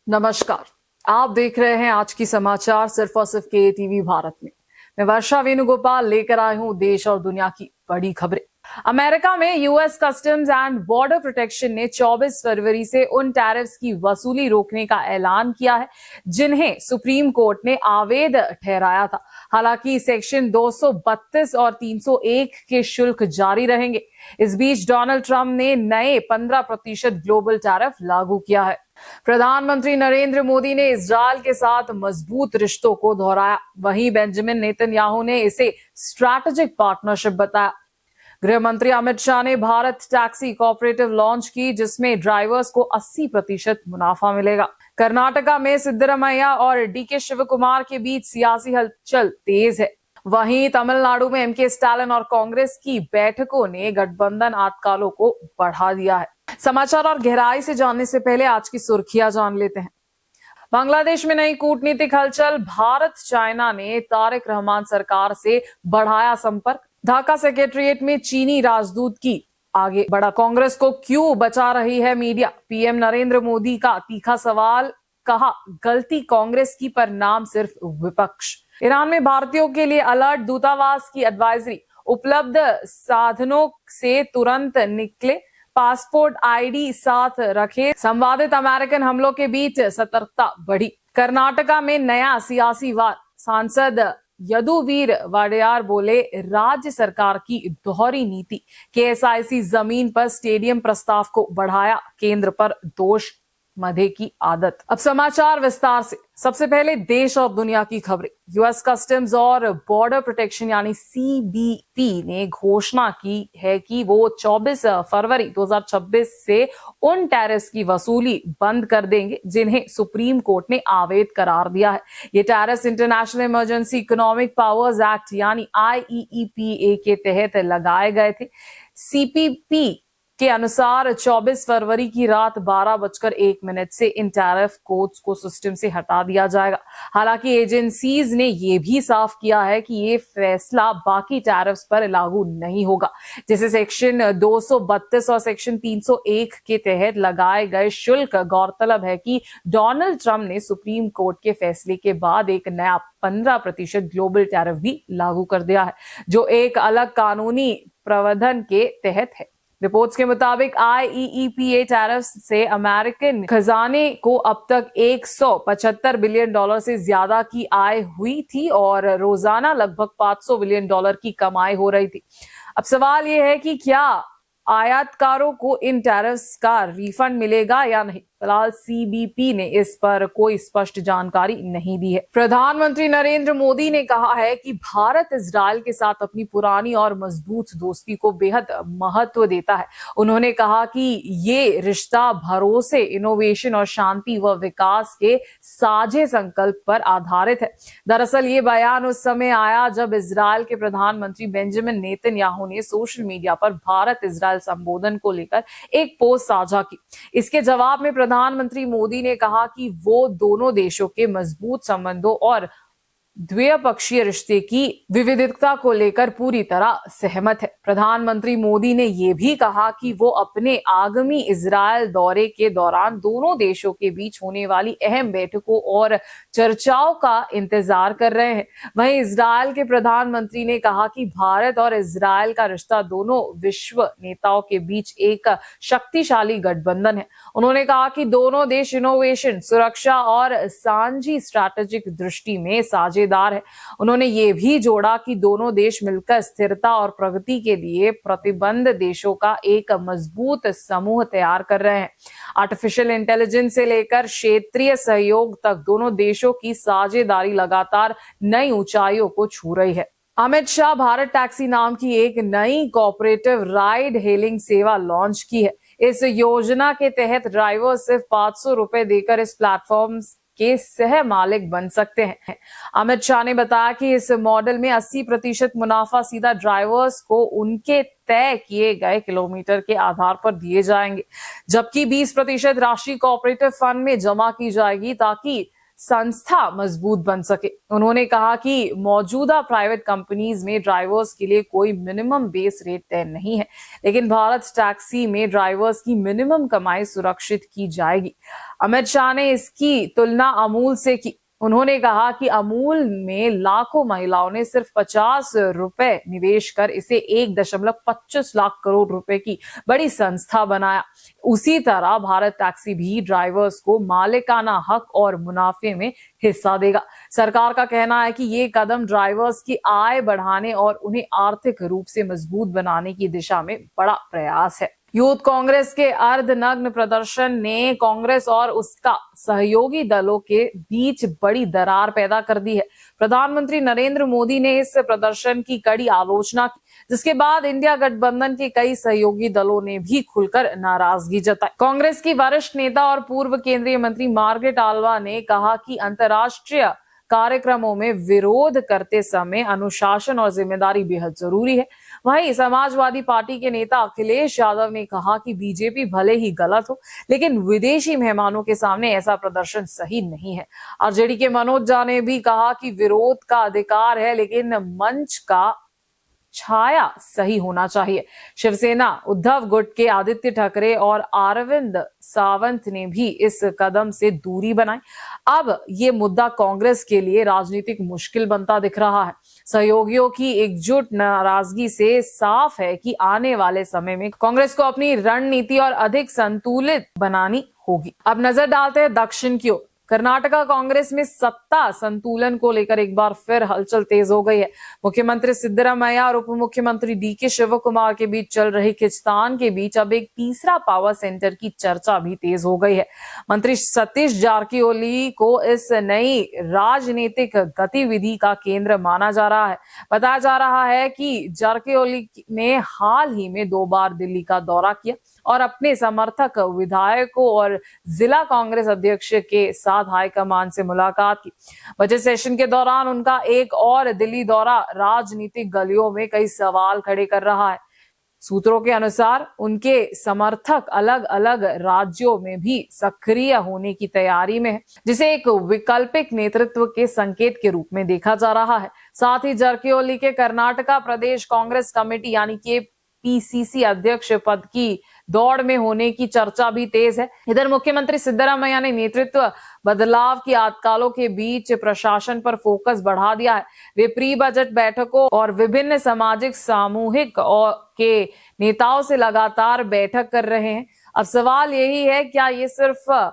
नमस्कार। आप देख रहे हैं आज की समाचार सिर्फ और सिर्फ के टीवी भारत में। मैं वर्षा वेणुगोपाल लेकर आई हूं देश और दुनिया की बड़ी खबरें। अमेरिका में US customs and border protection ने 24 फरवरी से उन टैरिफ्स की वसूली रोकने का ऐलान किया है जिन्हें सुप्रीम कोर्ट ने अवैध ठहराया था। हालांकि सेक्शन 232 और 301 के शुल्क जारी रहेंगे। इस बीच डोनाल्ड ट्रंप ने नए 15% ग्लोबल टैरिफ लागू किया है। प्रधानमंत्री नरेंद्र मोदी ने इजरायल के साथ मजबूत रिश्तों को दोहराया। वहीं बेंजामिन नेतन्याहू ने इसे स्ट्रैटेजिक पार्टनरशिप बताया। गृह मंत्री अमित शाह ने भारत टैक्सी कोऑपरेटिव लॉन्च की जिसमें ड्राइवर्स को 80% मुनाफा मिलेगा। कर्नाटका में सिद्धरमैया और डीके शिवकुमार के बीच सियासी हलचल तेज है। वहीं तमिलनाडु में एमके स्टालिन और कांग्रेस की बैठकों ने गठबंधन आतंकालों को बढ़ा दिया है। समाचार और गहराई से जानने से पहले आज की सुर्खियां जान लेते हैं। बांग्लादेश में नई कूटनीतिक हलचल। भारत चाइना ने तारिक रहमान सरकार से बढ़ाया संपर्क। ढाका सेक्रेटरिएट में चीनी राजदूत की आगे बढ़ा। कांग्रेस को क्यों बचा रही है मीडिया? पीएम नरेंद्र मोदी का तीखा सवाल। कहा गलती कांग्रेस की पर नाम सिर्फ विपक्ष। ईरान में भारतीयों के लिए अलर्ट। दूतावास की एडवाइजरी। उपलब्ध साधनों से तुरंत निकले। पासपोर्ट आईडी साथ रखे। संवादित अमेरिकन हमलों के बीच सतर्कता बढ़ी। कर्नाटका में नया सियासी वार। सांसद यदुवीर वाडेयार बोले राज्य सरकार की दोहरी नीति। केएसआईसी जमीन पर स्टेडियम प्रस्ताव को बढ़ाया। केंद्र पर दोष मधे की आदत। अब समाचार विस्तार से। सबसे पहले देश और दुनिया की खबरें। यूएस कस्टम्स और बॉर्डर प्रोटेक्शन यानी सीबीपी ने घोषणा की है कि वो 24 फरवरी 2026 से उन टैरिफ्स की वसूली बंद कर देंगे जिन्हें सुप्रीम कोर्ट ने अवैध करार दिया है। ये tariffs international emergency economic powers act यानी आईईईपीए के तहत लगाए गए थे। सीपीपी के अनुसार 24 फरवरी की रात 12:01 से इन टैरिफ कोड्स को सिस्टम से हटा दिया जाएगा। हालांकि एजेंसीज ने यह भी साफ किया है कि ये फैसला बाकी टैरिफ्स पर लागू नहीं होगा। जैसे सेक्शन 232 और सेक्शन 301 के तहत लगाए गए शुल्क। गौरतलब है कि डोनाल्ड ट्रंप ने सुप्रीम कोर्ट के फैसले के बाद एक नया 15% ग्लोबल टैरिफ भी लागू कर दिया है जो एक अलग कानूनी प्रावधान के तहत है। रिपोर्ट्स के मुताबिक आईईईपीए टैरिफ से अमेरिकन खजाने को अब तक $175 बिलियन से ज्यादा की आय हुई थी और रोजाना लगभग $500 बिलियन की कमाई हो रही थी। अब सवाल यह है कि क्या आयातकारों को इन टैरिफ्स का रिफंड मिलेगा या नहीं। फिलहाल सीबीपी ने इस पर कोई स्पष्ट जानकारी नहीं दी है। प्रधानमंत्री नरेंद्र मोदी ने कहा है कि भारत इजरायल के साथ अपनी पुरानी और मजबूत दोस्ती को बेहद महत्व देता है। उन्होंने कहा कि ये रिश्ता भरोसे, इनोवेशन और शांति व विकास के साझे संकल्प पर आधारित है। दरअसल ये बयान उस समय आया जब इजरायल के प्रधानमंत्री बेंजामिन नेतन्याहू ने सोशल मीडिया पर भारत इजरायल संबोधन को लेकर एक पोस्ट साझा की। इसके जवाब में प्रधानमंत्री मोदी ने कहा कि वो दोनों देशों के मजबूत संबंधों और द्विपक्षीय रिश्ते की विविधता को लेकर पूरी तरह सहमत है। प्रधानमंत्री मोदी ने यह भी कहा कि वो अपने आगामी इजरायल दौरे के दौरान दोनों देशों के बीच होने वाली अहम बैठकों और चर्चाओं का इंतजार कर रहे हैं। वहीं इजरायल के प्रधानमंत्री ने कहा कि भारत और इजरायल का रिश्ता दोनों विश्व नेताओं के बीच एक शक्तिशाली गठबंधन है। उन्होंने कहा कि दोनों देश इनोवेशन, सुरक्षा और साझी स्ट्रैटेजिक दृष्टि में साझेदार है। उन्होंने ये भी जोड़ा कि दोनों देश मिलकर स्थिरता और प्रगति के लिए प्रतिबद्ध देशों का एक मजबूत समूह तैयार कर रहे हैं। आर्टिफिशियल इंटेलिजेंस से लेकर क्षेत्रीय सहयोग तक दोनों देशों की साझेदारी लगातार नई ऊंचाइयों को छू रही है। अमित शाह भारत टैक्सी नाम की एक नई कोऑपरेटिव राइड हेलिंग सेवा लॉन्च की है। इस योजना के तहत ड्राइवर सिर्फ ₹500 देकर इस प्लेटफॉर्म के सह मालिक बन सकते हैं। अमित शाह ने बताया कि इस मॉडल में 80% मुनाफा सीधा ड्राइवर्स को उनके तय किए गए किलोमीटर के आधार पर दिए जाएंगे, जबकि 20% राशि कोऑपरेटिव फंड में जमा की जाएगी ताकि संस्था मजबूत बन सके। उन्होंने कहा कि मौजूदा प्राइवेट कंपनीज में ड्राइवर्स के लिए कोई मिनिमम बेस रेट तय नहीं है, लेकिन भारत टैक्सी में ड्राइवर्स की मिनिमम कमाई सुरक्षित की जाएगी। अमित शाह ने इसकी तुलना अमूल से की। उन्होंने कहा कि अमूल में लाखों महिलाओं ने सिर्फ 50 रुपए निवेश कर इसे 1.25 लाख करोड़ रुपए की बड़ी संस्था बनाया। उसी तरह भारत टैक्सी भी ड्राइवर्स को मालिकाना हक और मुनाफे में हिस्सा देगा। सरकार का कहना है कि ये कदम ड्राइवर्स की आय बढ़ाने और उन्हें आर्थिक रूप से मजबूत बनाने की दिशा में बड़ा प्रयास है। यूथ कांग्रेस के अर्धनग्न प्रदर्शन ने कांग्रेस और उसका सहयोगी दलों के बीच बड़ी दरार पैदा कर दी है। प्रधानमंत्री नरेंद्र मोदी ने इस प्रदर्शन की कड़ी आलोचना की, जिसके बाद इंडिया गठबंधन के कई सहयोगी दलों ने भी खुलकर नाराजगी जताई। कांग्रेस की वरिष्ठ नेता और पूर्व केंद्रीय मंत्री मार्गरेट आल्वा ने कहा कि अंतर्राष्ट्रीय कार्यक्रमों में विरोध करते समय अनुशासन और जिम्मेदारी बेहद जरूरी है। वहीं समाजवादी पार्टी के नेता अखिलेश यादव ने कहा कि बीजेपी भले ही गलत हो, लेकिन विदेशी मेहमानों के सामने ऐसा प्रदर्शन सही नहीं है। आरजेडी के मनोज झा ने भी कहा कि विरोध का अधिकार है, लेकिन मंच का छाया सही होना चाहिए। शिवसेना उद्धव गुट के आदित्य ठाकरे और अरविंद सावंत ने भी इस कदम से दूरी बनाई। अब ये मुद्दा कांग्रेस के लिए राजनीतिक मुश्किल बनता दिख रहा है। सहयोगियों की एकजुट नाराजगी से साफ है कि आने वाले समय में कांग्रेस को अपनी रणनीति और अधिक संतुलित बनानी होगी। अब नजर डालते हैं दक्षिण की ओर। कर्नाटका कांग्रेस में सत्ता संतुलन को लेकर एक बार फिर हलचल तेज हो गई है। मुख्यमंत्री सिद्धरामैया और उप मुख्यमंत्री डीके शिवकुमार के बीच चल रही खिंचतान के बीच अब एक तीसरा पावर सेंटर की चर्चा भी तेज हो गई है। मंत्री सतीश जारकिहोली को इस नई राजनीतिक गतिविधि का केंद्र माना जा रहा है। बताया जा रहा है कि जारकिहोली ने हाल ही में 2 बार दिल्ली का दौरा किया और अपने समर्थक विधायकों और जिला कांग्रेस अध्यक्ष के साथ हाईकमान से मुलाकात की। बजट सेशन के दौरान उनका एक और दिल्ली दौरा राजनीतिक गलियों में कई सवाल खड़े कर रहा है। सूत्रों के अनुसार उनके समर्थक अलग अलग राज्यों में भी सक्रिय होने की तैयारी में है, जिसे एक वैकल्पिक नेतृत्व के संकेत के रूप में देखा जा रहा है। साथ ही जारकिहोली के कर्नाटका प्रदेश कांग्रेस कमेटी यानी कि पीसीसी अध्यक्ष पद की दौड़ में होने की चर्चा भी तेज है। इधर मुख्यमंत्री सिद्धरामैया ने नेतृत्व बदलाव की आतकालों के बीच प्रशासन पर फोकस बढ़ा दिया है। वे प्री बजट बैठकों और विभिन्न सामाजिक सामूहिक और के नेताओं से लगातार बैठक कर रहे हैं। अब सवाल यही है, क्या ये सिर्फ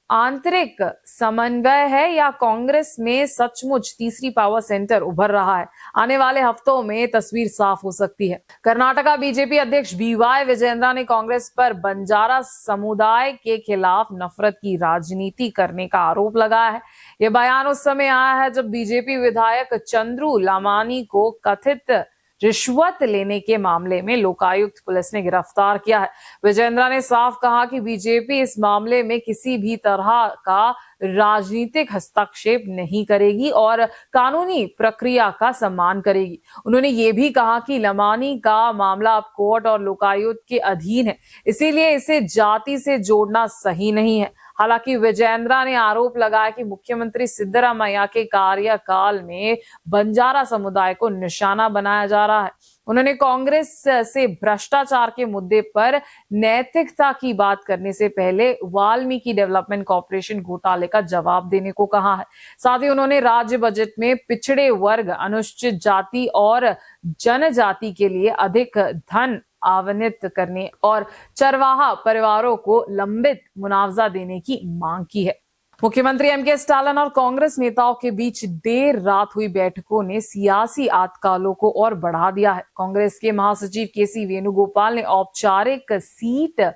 आंतरिक समन्वय है या कांग्रेस में सचमुच तीसरी पावर सेंटर उभर रहा है? आने वाले हफ्तों में तस्वीर साफ हो सकती है। कर्नाटका बीजेपी अध्यक्ष बीवाई विजेंद्रा ने कांग्रेस पर बंजारा समुदाय के खिलाफ नफरत की राजनीति करने का आरोप लगाया है। यह बयान उस समय आया है जब बीजेपी विधायक चंद्रू लामानी को कथित रिश्वत लेने के मामले में लोकायुक्त पुलिस ने गिरफ्तार किया है। विजेंद्रा ने साफ कहा कि बीजेपी इस मामले में किसी भी तरह का राजनीतिक हस्तक्षेप नहीं करेगी और कानूनी प्रक्रिया का सम्मान करेगी। उन्होंने ये भी कहा कि लमानी का मामला अब कोर्ट और लोकायुक्त के अधीन है, इसीलिए इसे जाति से जोड़ना सही नहीं है। हालांकि विजेंद्रा ने आरोप लगाया कि मुख्यमंत्री सिद्धरामैया के कार्यकाल में बंजारा समुदाय को निशाना बनाया जा रहा है। उन्होंने कांग्रेस से भ्रष्टाचार के मुद्दे पर नैतिकता की बात करने से पहले वाल्मीकि डेवलपमेंट कॉर्पोरेशन घोटाले का जवाब देने को कहा है। साथ ही उन्होंने राज्य बजट में पिछड़े वर्ग, अनुसूचित जाति और जनजाति के लिए अधिक धन आवंटित करने और चरवाहा परिवारों को लंबित मुआवजा देने की मांग की है। मुख्यमंत्री एमके स्टालिन और कांग्रेस नेताओं के बीच देर रात हुई बैठकों ने सियासी आतकालों को और बढ़ा दिया है। कांग्रेस के महासचिव केसी वेणुगोपाल ने औपचारिक सीट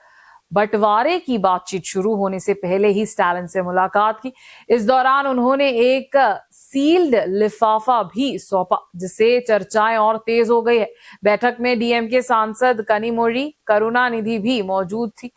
बंटवारे की बातचीत शुरू होने से पहले ही स्टालिन से मुलाकात की। इस दौरान उन्होंने एक सील्ड लिफाफा भी सौंपा, जिससे चर्चाएं और तेज हो गई है। बैठक में डीएमके सांसद कनिमोझी करुणानिधि भी मौजूद थी।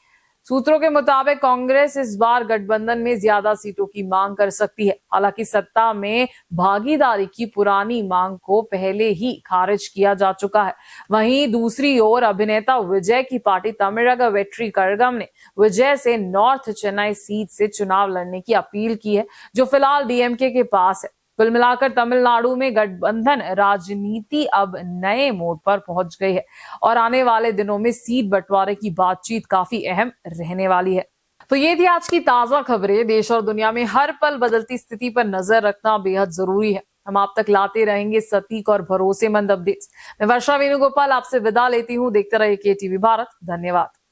सूत्रों के मुताबिक कांग्रेस इस बार गठबंधन में ज्यादा सीटों की मांग कर सकती है। हालांकि सत्ता में भागीदारी की पुरानी मांग को पहले ही खारिज किया जा चुका है। वहीं दूसरी ओर अभिनेता विजय की पार्टी तमिळग वेट्री कड़गम ने विजय से नॉर्थ चेन्नई सीट से चुनाव लड़ने की अपील की है, जो फिलहाल डीएमके के पास है। कुल मिलाकर तमिलनाडु में गठबंधन राजनीति अब नए मोड़ पर पहुंच गई है और आने वाले दिनों में सीट बंटवारे की बातचीत काफी अहम रहने वाली है। तो ये थी आज की ताजा खबरें। देश और दुनिया में हर पल बदलती स्थिति पर नजर रखना बेहद जरूरी है। हम आप तक लाते रहेंगे सटीक और भरोसेमंद अपडेट्स। मैं वर्षा वेणुगोपाल आपसे विदा लेती हूँ। देखते रहिए केटीवी भारत। धन्यवाद।